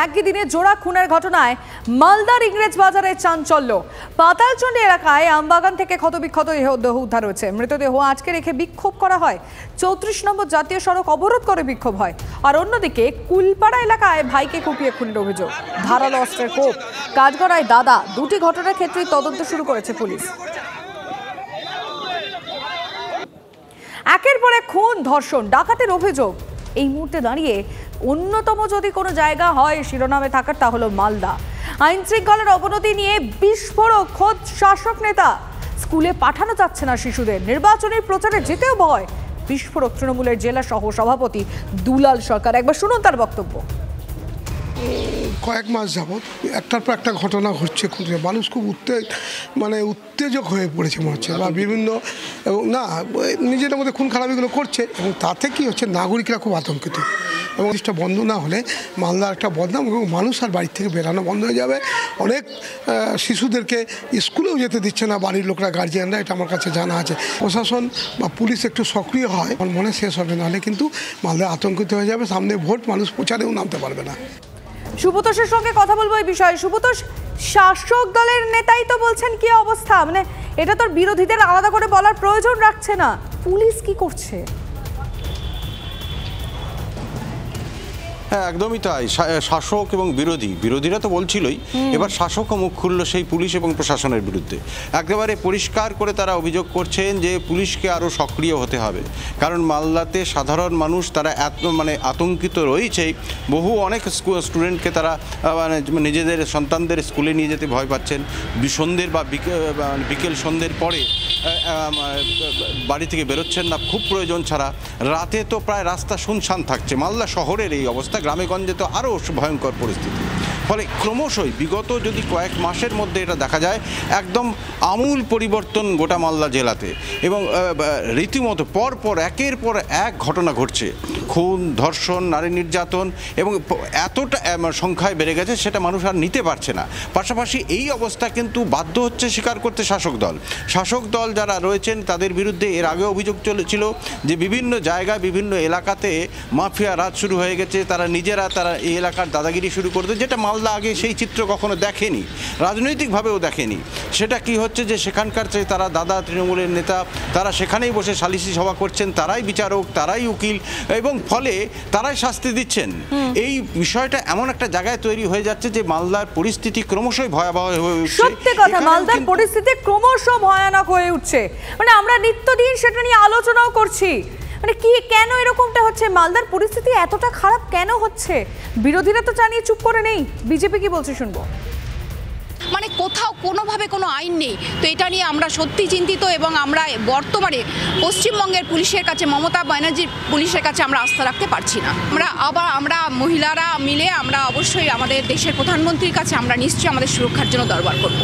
একই দিনে জোড়া খুনের ঘটনায় মালদার ইংরেজ বাজারে চাঞ্চল্য। পাতালচন্ডী এলাকায় আমবাগান থেকে ক্ষতবিক্ষত দেহ উদ্ধার হয়েছে। মৃতদেহ আজকে রেখে বিক্ষোভ করা হয়। 34 নম্বর জাতীয় সড়ক অবরোধ করে বিক্ষোভ হয়। আর অন্যদিকে কুলপাড়া এলাকায় ভাইকে কুপিয়ে খুনের অভিযোগ, ধারালো অস্ত্রের কোপ, কাঠগড়ায় দাদা। দুটি ঘটনার ক্ষেত্রেই তদন্ত শুরু করেছে পুলিশ। একের পর এক খুন, ধর্ষণ, ডাকাতির অভিযোগ। এই মুহূর্তে দাঁড়িয়ে অন্যতম যদি কোনো জায়গা হয় শিরোনামে থাকার, তা হলো মালদা। আইন শৃঙ্খলার অবনতি নিয়ে বিস্ফোরক খোদ শাসক নেতা। স্কুলে পাঠানো যাচ্ছে না শিশুদের, নির্বাচনী প্রচারে যেতেও ভয়। বিস্ফোরক তৃণমূলের জেলা সহ সভাপতি দুলাল সরকার। একবার শুনুন তার বক্তব্য। কয়েক মাস যাবৎ একটার পর একটা ঘটনা ঘটছে, মানুষ খুব উত্তেজক হয়ে পড়েছে মনে হচ্ছে, বা বিভিন্ন এবং না নিজেদের মধ্যে খুন খারাপিগুলো করছে, এবং তাতে কি হচ্ছে নাগরিকরা খুব আতঙ্কিত। এবং জিনিসটা বন্ধ না হলে মালদার একটা বদনাম, এবং মানুষ আর বাড়ির থেকে বেরানো বন্ধ হয়ে যাবে। অনেক শিশুদেরকে স্কুলেও যেতে দিচ্ছে না বাড়ির লোকরা, গার্জিয়ানরা, এটা আমার কাছে জানা আছে। প্রশাসন বা পুলিশ একটু সক্রিয় হয়, আমার মনে শেষ হবে, নাহলে কিন্তু মালদা আতঙ্কিত হয়ে যাবে। সামনে ভোট, মানুষ প্রচারেও নামতে পারবে না। সুব্রতোষের সঙ্গে কথা বলবো এই বিষয়ে। সুব্রতোষ, শাসক দলের নেতাই তো বলছেন কি অবস্থা, এটা তো বিরোধীদের আলাদা করে বলার প্রয়োজন রাখছে না, পুলিশ কি করছে? হ্যাঁ, একদমই তাই। শাসক এবং বিরোধীরা তো বলছিলই, এবার শাসকও মুখ খুলল সেই পুলিশ এবং প্রশাসনের বিরুদ্ধে। একেবারে পরিষ্কার করে তারা অভিযোগ করছেন যে পুলিশকে আরও সক্রিয় হতে হবে, কারণ মালদাতে সাধারণ মানুষ তারা আতঙ্কিত রয়েছেই। অনেক স্টুডেন্টকে তারা নিজেদের সন্তানদের স্কুলে নিয়ে যেতে ভয় পাচ্ছেন। সন্ধ্যের বা বিকেল সন্ধ্যের পরে বাড়ি থেকে বেরোচ্ছেন না খুব প্রয়োজন ছাড়া। রাতে তো প্রায় রাস্তা শুনশান থাকছে। মালদা শহরের এই অবস্থা, গ্রামে গঞ্জে তো আরও ভয়ঙ্কর পরিস্থিতি। ফলে ক্রমশই বিগত যদি কয়েক মাসের মধ্যে এটা দেখা যায় একদম আমূল পরিবর্তন গোটা মালদা জেলাতে, এবং রীতিমতো পরপর একের পর এক ঘটনা ঘটছে। খুন, ধর্ষণ, নারী নির্যাতন, এবং এতটা সংখ্যায় বেড়ে গেছে সেটা মানুষ আর নিতে পারছে না। পাশাপাশি এই অবস্থা কিন্তু বাধ্য হচ্ছে স্বীকার করতে শাসক দল যারা রয়েছেন তাদের বিরুদ্ধে এর আগে অভিযোগ চলেছিল যে বিভিন্ন জায়গায় বিভিন্ন এলাকাতে মাফিয়া রাজ শুরু হয়ে গেছে। তারা এই এলাকার দাদাগিরি শুরু করতে, যেটা মালদা আগে সেই চিত্র কখনো দেখেনি, রাজনৈতিকভাবেও দেখেনি। সেটা কি হচ্ছে যে সেখানকার তারা দাদা তৃণমূলের নেতা, তারা সেখানেই বসে সালিসি সভা করছেন, তারাই বিচারক, তারাই উকিল, এবং ফলে তারাই শাস্তি দিচ্ছেন। এই বিষয়টা এমন একটা জায়গায় তৈরি হয়ে যাচ্ছে যে মালদার পরিস্থিতি ক্রমশই ভয়াবহ হয়ে উঠছে। সত্যি কথা, মালদার পরিস্থিতি ক্রমশ ভয়ানক হয়ে উঠছে। আমরা নিত্যদিন সেটা নিয়ে আলোচনাও করছি। কেন এরকমটা হচ্ছে? মালদার পরিস্থিতি এতটা খারাপ কেন হচ্ছে? বিরোধীরা তো জানিয়ে চুপ করে নেই। বিজেপি কি বলছে শুনবো। কোথাও কোনোভাবে কোনো আইন নেই, তো এটা নিয়ে আমরা সত্যি চিন্তিত, এবং আমরা বর্তমানে পশ্চিমবঙ্গের পুলিশের কাছে, মমতা ব্যানার্জির পুলিশের কাছে আমরা আস্থা রাখতে পারছি না। আমরা মহিলারা মিলে আমরা অবশ্যই আমাদের দেশের প্রধানমন্ত্রীর কাছে আমরা নিশ্চয়ই আমাদের সুরক্ষার জন্য দরবার করব।